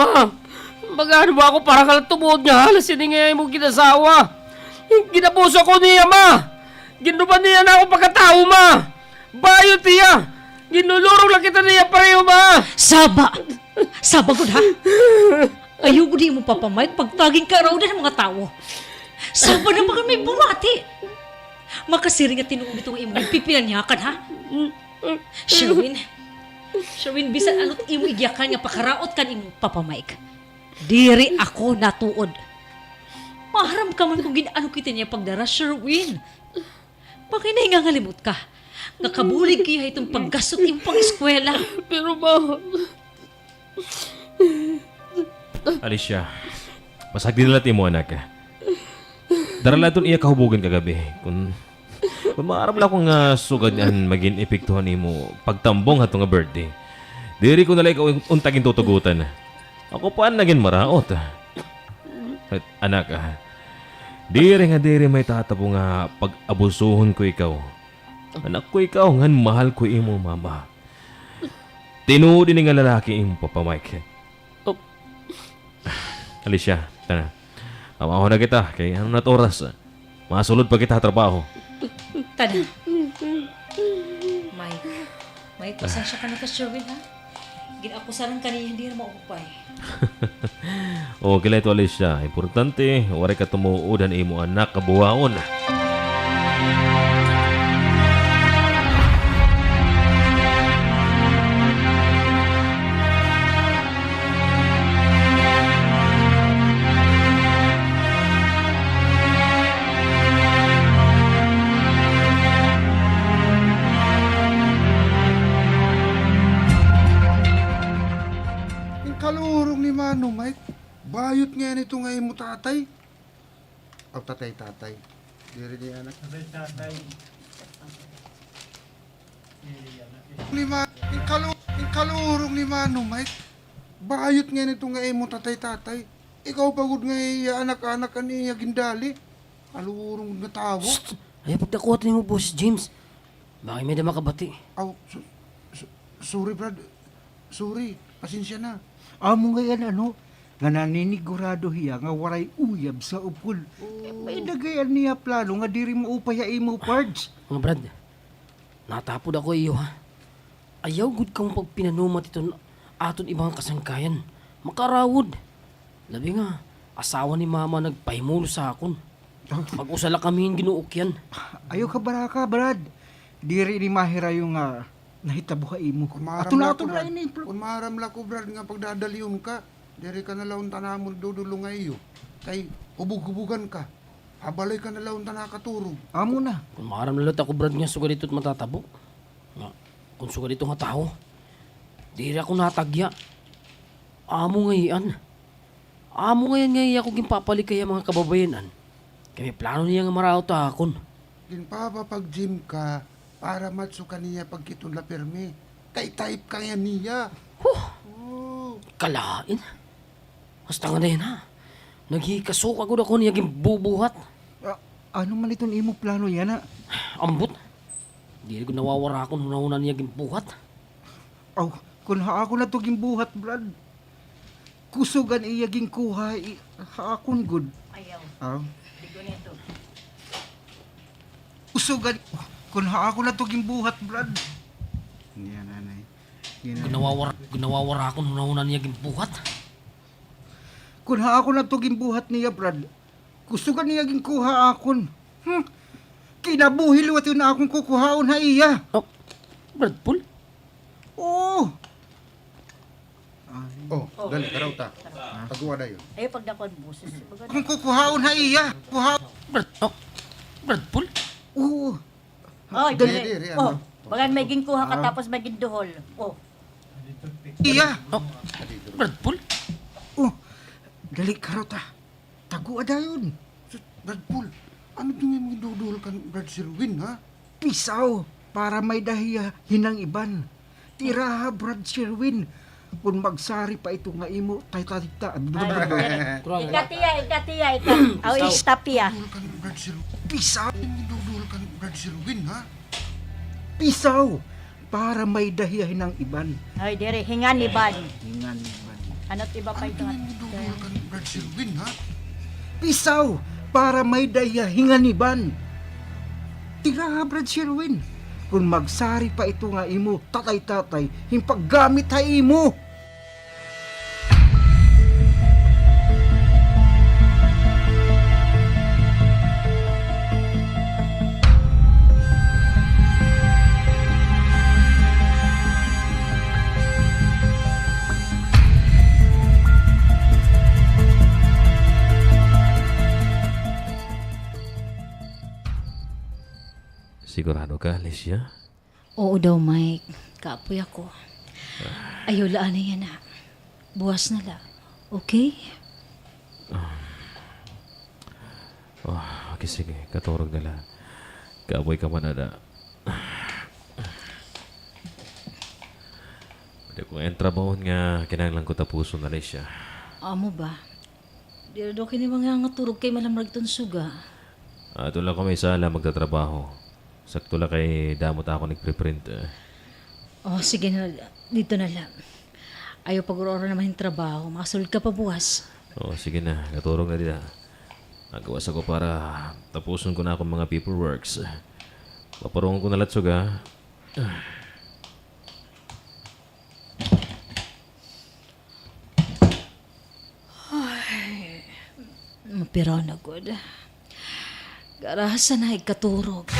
ama. Magano ba ako para ka tumuod nga halas siningay mo ginasawa. Ginapuso ko niya, ma. Ginuban niya na ako pagkatao, ma. Bayo tiya. Ginulurong lang kita niya pareho, ma. Saba! Saba ko ha? Ayaw ko di mo papamayt pagtaging ka raw ng mga tao. Saba na mga may bumati. Makasiring at tinuod itong imo pipinanyakan ha? Sherwin, bisan ano't imo igyakan nga pakaraot kan imo papamayk. Diri ako natuod. Maharam ka man kung ginano kita niya pagdara, Sherwin. Bakit nga ngalimot ka? Nakabulig kaya itong paggasot imo pang eskwela. Pero ma... Alicia, masagdi na mo anak. Darala doon iya kahubugan kagabi. Kung maaram lang akong sugad yan maging epektuhan ni mo pagtambong hato nga birthday. Diri ko nalang ikaw untagin tutugutan. Ako paan naging maraot. At anak, diri may tatabo nga pag-abusuhon ko ikaw. Anak ko ikaw, ngan mahal ko imo mama. Tinuod ni nga lalaki imo papa Mike. Oh. Alicia, tana. Amaho na kita, kay ano na oras. Masulod pa kita trabaho. Tana. Mike, pasensya ka na ka, Sherwin, ha? Ginakusaran ka niya, hindi na maupay. O, kila ito, Alicia. Importante, wari ka tumuudan imo anak kabuhaon. Kalurong ni Mano, Mike. Bayot nga nito nga mo tatay. O, tatay. Diri di anak. Tatay. Kalurong ni Mano, Mike. Bayot nga nito nga mo tatay. Ikaw pagod nga anak-anak niya gindali. Kalurong nga tawo. Ay, pagdakuhat niyo mo, Boss James. Bakit may dama kabati? Aw, sorry, Brad. Sorry. Pasensya na. Amo nga yan nga naninigurado hiya nga waray uyab sa upol. May dagayan niya plano nga diri mo upaya imo parts. Mga Brad, natapod ako iyo, ha? Ayaw good kang pagpinanumat ito aton ibang kasangkayan. Makarawod. Labi nga, asawa ni mama nagpahimulo sa akon. Pag-usala kami yung ginuukyan. Ayaw ka baraka, Brad. Diri ni mahira yung nahitabo ka imo. Kung maram Ato na ini. Kung maram la ko, Brad, nga pagdadalyon ka, diri ka na laon tanamon dudulo nga iyo. Kay hubug-hubugan ka. Habalay ka na laon tanakaturong. Amo na. Kung maram lalat ako, Brad, nga sugad ito't matatabo. Nga, kung sugad ito nga tao, diri ako natagya. Amo ngayon. Amo ngayon ako gimpapalik kaya mga kababayanan. Kami plano niya nga maraot akon. Ginpapapag-gym ka para matso ka niya pagkitong la permi. Kay type ka yan niya. Oh. Kalain. Hasta nga na yan, ha? Naghikasok ako niya gimbubuhat. Ano man itong imo plano yan na? Ambot. Di ko nawawara ako nung niya gimbuhat. Aw, kung haako na to gimbuhat, Brad. Kusugan iyaging kuha, haakon good. Ayaw. Aw. Digo nito. Kusugan, kung haako na to gimbuhat, Brad. Yan, nanay. Ginawawara ako nung niya gimbuhat. Kung haako na to gimbuhat niya, Brad. Kusugan niya ging kuha akon. Kinabuhil wato na akong kukuhaon ha iya. Oh, Brad Paul? Oo. Oh, dali, karaw ta. Pagawa na yun. Ayaw pagdakon boses. Kung kukuhaon ha iya. Brad Paul? Oo. Oy, Dili, Oh, ano? bagan may ginkuha ka tapos may ginduhol. Oh. Iya. Oh, Brad Paul? Oh. Dali karota. Tago ada yun. Brad Paul, ano din yung dudul kan Brad Sherwin, ha? Pisaw. Para may dahiya hinang iban. Tira ha, Brad Sherwin. Kung magsari pa ito nga imo, tay-tay-ta. Ikatiya. Aw, stop ya. Dudul kan Brad Sherwin. Pisaw. Yung dudul kan Brad Sherwin, ha? Pisaw. Para may dahiya hinang iban. Ay, dire, hingan ni Ban. Hingan iban. Ano't iba pa ito? Ano yung kan Brad Sherwin, ha? Pisaw para may daya hinganiban. Tira Brad Sherwin. Kung magsari pa ito nga imo, tatay-tatay, himpaggamit ha imo. Sigurado ka, Alicia? Oo daw, Mike. Kaapoy ako. Ayaw laan na yan na. Buwas na la. Okay? Oh, okay, sige. Katurog nila. Kaaboy ka man na. Pwede ko ang trabaho nga kinahanglan ko tapuson, Alicia. Amo ba? Di daw kini mga nga turog kay malamrag ton suga. Ito lang kami sala magtatrabaho. Sakto lang kay damot ako nagpreprint. Oh, sige na. Dito na lang. Ayaw pag-urora naman yung trabaho. Makasulod ka pa buwas. Oh, sige na. Katurog na din. Nagawas ako para tapuson ko na akong mga paperworks. Paparungan ko na latsog, ha? Mapira na good. Garasa na ikaturog.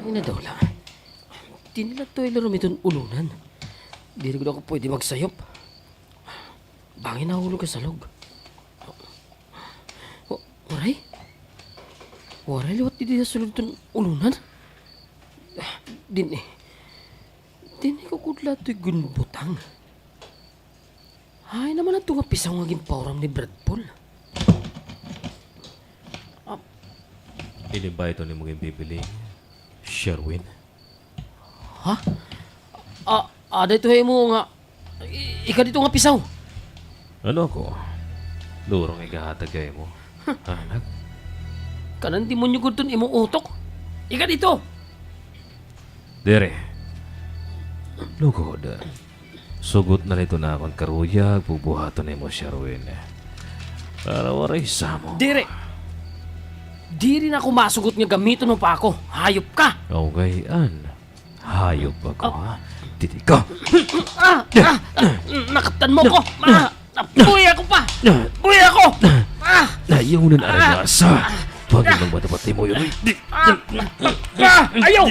Ay na daw lang. Di nila to ilaro itong ulunan. Di rin ako pwede magsayop. Bangin na hulog ka sa log. Waray? Waray liwat di nila sulod itong ulunan? Din ko kudla to'y gunbutang. Ay naman na ito nga pisaw nga ginpauram ni Brad Paul. Ini ba ito ni mong bibili? Sherwin? Ha? Ada ito mo nga. Ika dito nga pisaw. Ano ko? Lurong ikahatag kayo mo. Anak? Kanan demonyo ko doon imong utok. Ika dito. Dere. Lugod. Sugot na nito na akong karuyag, bubuhaton ni mo, Sherwin. Para waray sa mo. Dire. Di rin ako masugot nga gamiton mo pa ako. Hayop ka. Okay, an. Hayop ako, ha? Titi ko. Nakatan mo ko. Buhay ako pa. Buhay ako. Nayunan aragasa. Pagin lang matapat mo yun. Ayaw.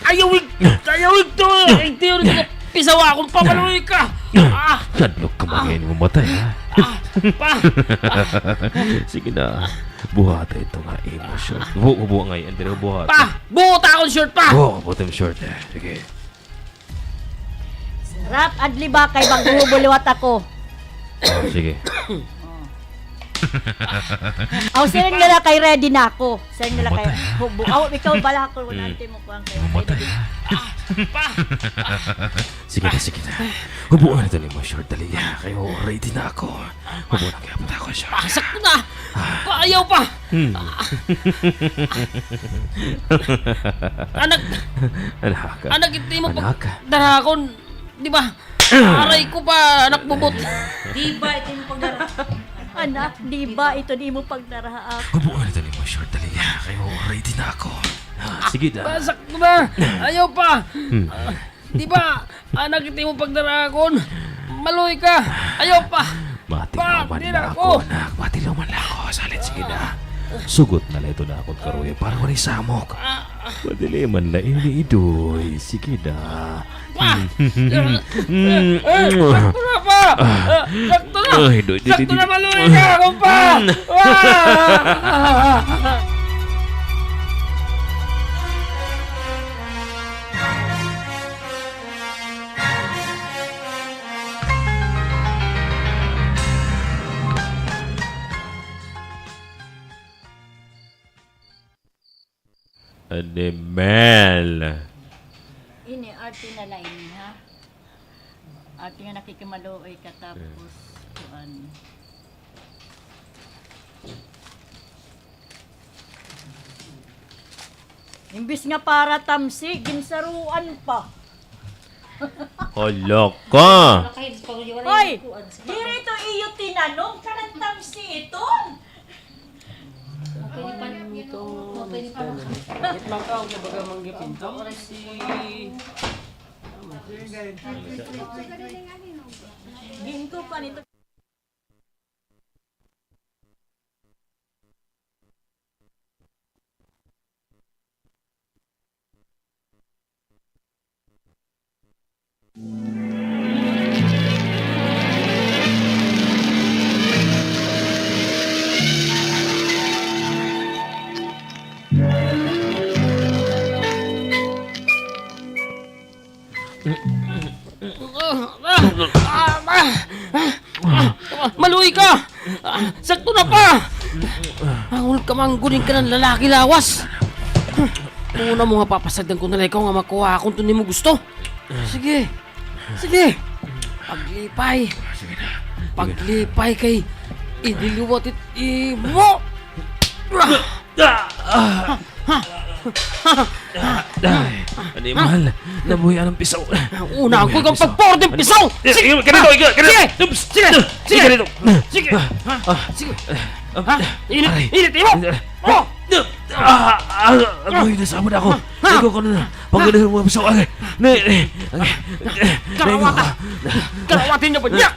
Ayaw ito. Hindi yun. Pisawa akong pamaluwi ka. Kadlok ka magayin mo matay, ha? Sige na. Buhata ito nga emotion. Buo ngayon. Hindi na buhata. Buhata akong short pa. Bottom short, eh. Sige. Sarap, adli ba kay magbubuliwat ako? Sige. Aw, siring nila kay ready na ako. Siring nila kay hubo. Aw, ikaw bala ko. Nante mo ko ang kayo. Matay, ha? Sige na. Hubuan ito ni mo short, dali. Kayo, ready na ako. Hubuan na kaya pata ako, short. Pasak ko na. Ayaw pa. Anak, hindi mo pa. Darakon. Di ba? Aray ko pa, anak bubot. Di ba ito yung pagdara? Anak, di ba ito di mo pagdaraak? Hubuan ito ni mo short, dali. Kayo, ready na ako. Sige na. Pasak ko na. Ayaw pa. Di ba? Anak, hindi mo pagdarakon. Maloy ka. Ayaw pa. Matilawan na ako, anak. Matilawan na ako. Salit, sige na. Sugot na lang ito na akong karuya para wala samok. Madali man na iniidoy. Sige na. Sakto na pa. Sakto na. Sakto na, maloy ka. Ako pa. Animal. Ini, arte na lang ini, ha? Arte nga nakikimaloy ka tapos, kuan. Imbis nga para tamsi, ginsaruan pa. Hala ka. Hoy, dirito iyo tinanong ka ng tamsi iton. Bakit makaw na baga manggipinto? Si... Ginto pa nito. Maluwi ka! Sakto na pa! Angul ka manggunin ka ng lalaki lawas! Una mo nga papasagdan ko na ikaw nga makuha akong tunay mo gusto. Sige! Sige! Paglipay! Paglipay kay idiliwat it imo! Animal, nabuhay ng pisaw. Una ko kang pagpordeng pisaw! Sige, ganito, ganito. Sige! Sige! Ganito. Sige! Sige! Ha? Init! Init! Imo! Oh! Agoy, nasama na ako. Ikaw ko na. Pagkalihan mo ang pisaw. Karawatin niya ba niya?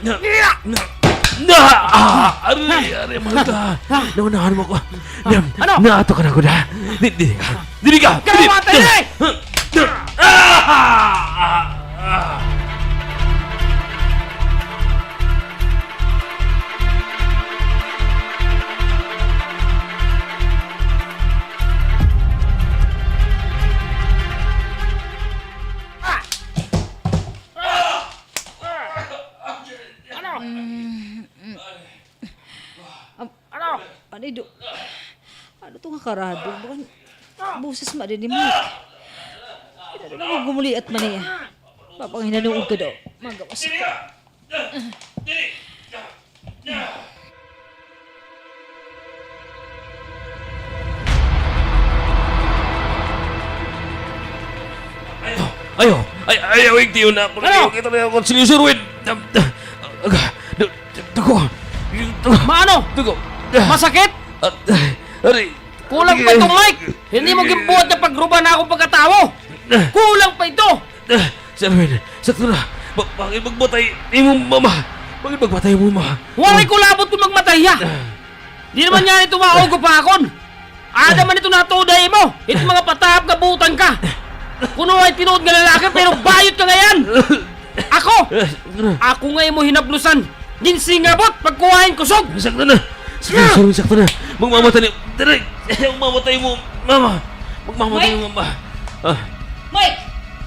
Ari, mahal ka. Naunahan mo ko. Ano? Naato ka na ko na. Dili ka! Karawatin niya! Ano ito? Ano ito nga karado? Bukan, buses ma din ni Mike. Ano na gumuli at maniya? Papanghinanood ka daw. Magawas ka. Ayaw, hindi yun na ako. Ano? Kita na ako si Sirwin. Dugo. Maano? Dugo. Masakit? Ari. Kulang pa itong mic! Hindi mo gimbuhat na pagruba na akong pagkatawo! Kulang pa ito! Sirwin, sakto na. Bakit magbatay imong mama? Bakit magbatay imong mama? Waray ko labot kung magmatay ya! Di naman yan ito maugo pa akon! Ada man ito natuday mo! Ito mga patahap ka butan ka! Kuno ay tinuod nga lalaki pero bayot ka ngayon! Ako! Ako ngayon mo hinablusan! Ginsingabot pagkuhain kusog! Sakto na. Sirwin, sakto na. Magmamatay ni... Direk! Magmamatay mo, mama. Magmamatay mo, mama. Mike!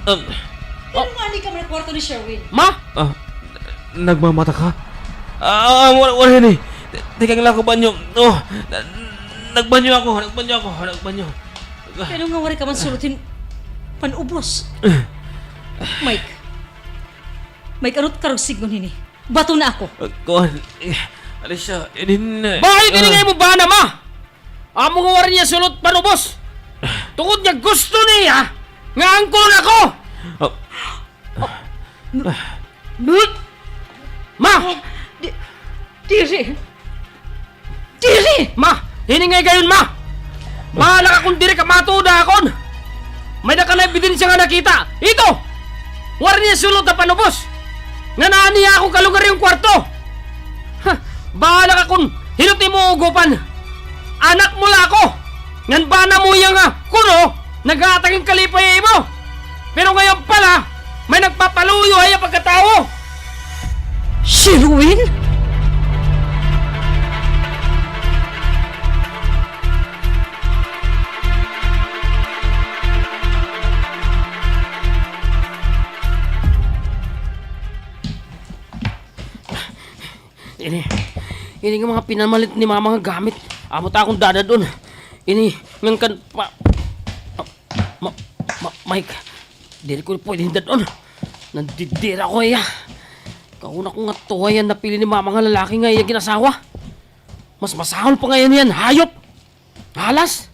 Ano nga hindi ka man kwarto ni Sherwin? Ma? Nagmamata ka? Wala yan eh. Teka lang ako banyo. Nagbanyo ako. Pero nga wari ka man sulutin panubos. Mike. Mike, ano't karog signon hini? Bato na ako. Kuhan. Alicia, Bakit kiningay mo ba na ma? Amo nga warin niya sulot panubos! Tungod niya gusto niya nga angkon ako! Ma! Diri! Diri! Ma! Hiningay gayon ma! Bahala ka kung diri ka matuda akon! May naka na ebidensya nga nakita! Ito! Warin niya sulot na panubos! Nga naaniya akong kalugar yung kwarto! Ha! Bahala ka kung hinuti mo ugupan! Anak mo la ako! Ngan ba na mo yung kuno, nag-aataging kalipay mo! Pero ngayon pala, may nagpapaluyo ay pagkatao! Sherwin? Ini nga mga pinamalit ni mama nga gamit. Amo ta akong dada doon. Ini ngang kan pa... Mike, diri ko pwede hinda doon. Nandidira ko iya. Kauna ko nga tuwayan na pili ni mama nga lalaki nga iya ginasawa. Mas masahol pa ngayon yan, hayop! Halas!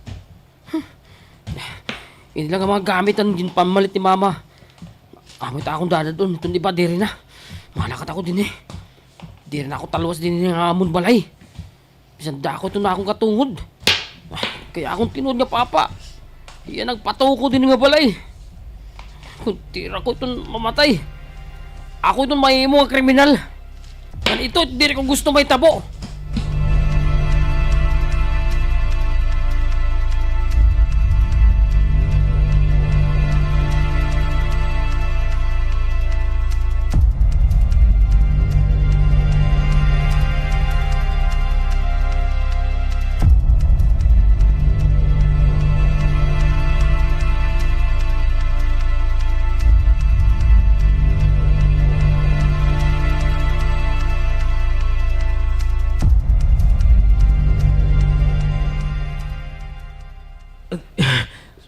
Hindi lang ang mga gamit ang pamalit ni mama. Amit akong dada doon. Ito di ba, diri na. Malakat ako din eh. Diri na ako talwas din ng amon balay. Bisan da ako ito na akong katungod. Kaya akong tinod nga papa. Iyan nagpataw ko din nga balay. Kung tira ko ito mamatay. Ako ito mahimo nga kriminal. Yan ito, diri ko gusto may tabo.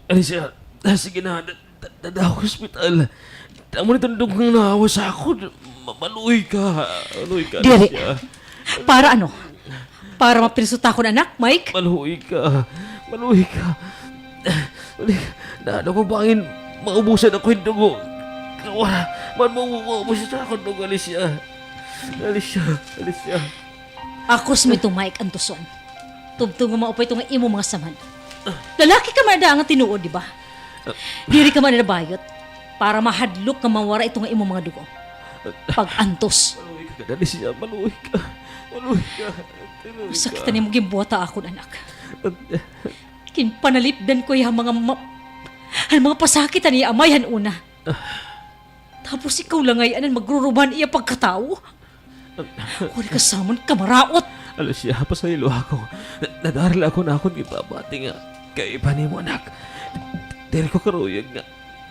Alicia, sige na, dada ako hospital. Tamo nito dugang naawa sa ako. Maluoy ka. Maluoy ka, Dili. Alicia. Para ano? Para mapilisuta ko na anak, Mike? Maluoy ka. Maluoy ka. Dada ko bangin, maubusan ako yung dugo. Wala, man maubusan sa ako dugo, Alicia. Alicia. Akos mo ito, Mike, Antuson. Tubtong nga maupay itong imo mga saman. Lalaki ka man da nga tinuod, di ba? Diri ka man na bayot para mahadlok ka mawara itong imo mga dugo. Pag-antos. Maluoy ka, Alicia. Maluoy ka. Sakit ni mo gimbuata ako, anak. Kinpanalipdan ko yung mga pasakit ni amayan una. Tapos ikaw lang ay anan magruruban iya pagkatao. Kung kasamon kamaraot. Alicia, pasaylo ako. Nadaril ako na akong ibabati nga. Kay iba ni mo, anak. Diri ko karuyag nga.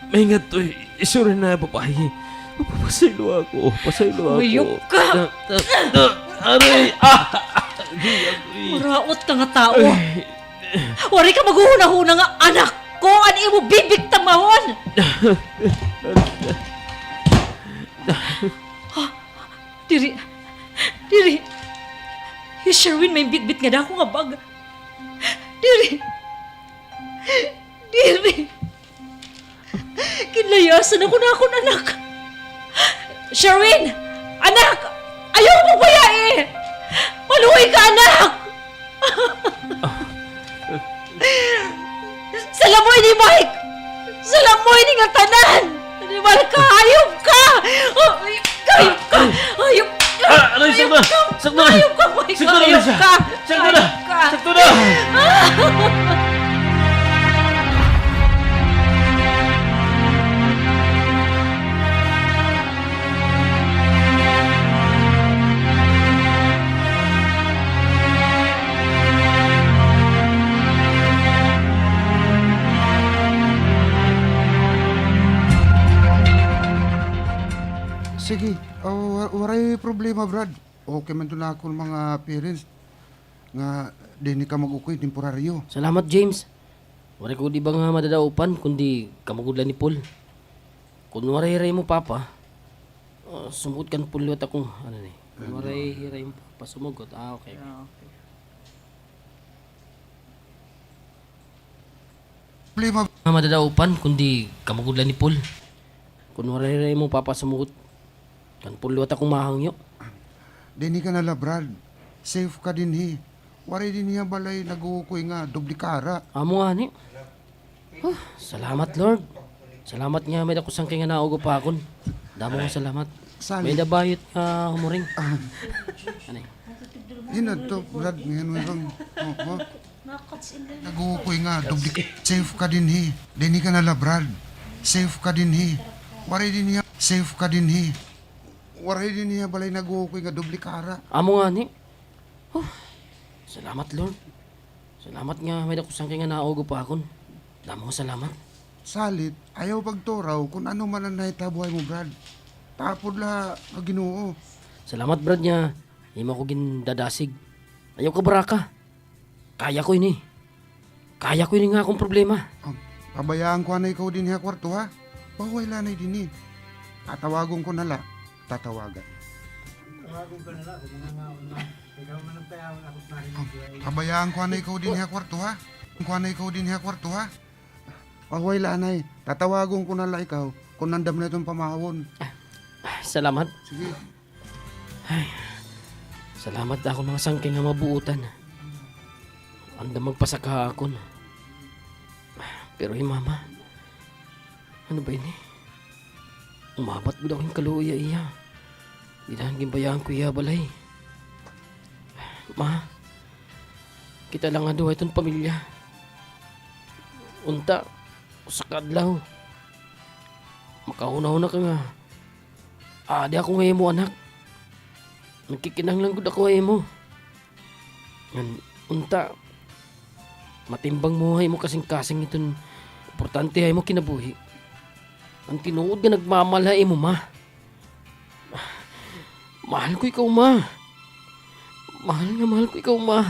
May nga to'y isurin na babae. Pasaylo ako. Uyok ka! Aray! Maraot ka nga tao. Wari ka maghuhuna-huna nga anak ko. Ano imo bibig tamahon? Diri. Yung Sherwin may bitbit nga dako nga bag. Diri. Kinlayasan ako na akong anak. Sherwin! Anak! Ayaw mo ba eh! Maluhay ka, anak! Salamoy ni Mike! Salamoy ni nga tanan! Animal ka! Hayop ka! Hayop ka! Hayop ka! Aray, sakto na! Sakto na! Hayop ka, Mike! Sakto na, Hayop Alicia! ka! Sakto na! Hayop ka! Sakto na! Sige, waray problema, Brad. Okay man doon ako ng mga parents nga di ka mag-ukoy temporaryo. Salamat, James. Wala ko di ba nga madadaupan, kundi kamagudlan ni Paul. Kung waray-hiray mo, Papa, sumugot kan Paul at akong, ano ni, kung waray-hiray mo, Papa, sumugot. Okay. Problema, Nga madadaupan, kundi kamagudlan ni Paul. Kung waray-hiray mo, Papa, sumugot. Kan Paul at akong mahangyo. di ka nala, Brad. Safe ka din hi. Waray din niya balay nag-ukoy nga, dublikara. Amo nga ni. Salamat, Lord. Salamat nga, may dakusang kay nga naugo pa akon. Damo nga salamat. Sali. May dabayot nga humuring. Ano eh? Yun to, Brad. Ngayon mayroong, nag-ukoy nga, dublikara. Safe ka din hi. Di ka nala, Brad. Safe ka din hi. Waray din niya, safe ka din hi. Waray din niya balay nag-ukoy nga, dublikara. Amo nga ni. Salamat, Lord. Salamat nga, may dakusang kay nga naugo pa akon. Damo nga salamat. Salit, ayaw pagturaw kung ano man ang nahitabuhay mo, Brad. Tapod la, Ginoo. Salamat, Brad niya. Hindi mo ako gindadasig. Ayaw ka baraka. Kaya ko ini. Kaya ko ini nga akong problema. Pabayaan ko na ikaw din ha, kwarto ha. Baway lanay din eh. Tatawagong ko nala. Tatawagan. Pabayaan ko na ikaw din ha, kwarto ha. Ko na ikaw din ha, kwarto ha. Away lanay, tatawagon ko na la ikaw kung nandam na itong pamawon. Salamat. Sige. Salamat ako mga sangking nga mabuutan. Anda magpasaka akon. Pero mama, ano ba ini? Umabat mo daw yung kaluya iya. Ilan gimbayaan ko iya balay. Ma, kita lang nga duha itong pamilya. Unta, sa kadlaw. Makauna-una ka nga. Adi ako ngayon mo anak. Nagkikinanglan ko ako ngayon mo. Unta, matimbang muhay mo kasing-kasing itong importante ay mo kinabuhi. Ang tinuod nga nagmamalay mo, ma. Mahal ko ikaw, ma. Mahal ko ikaw, ma.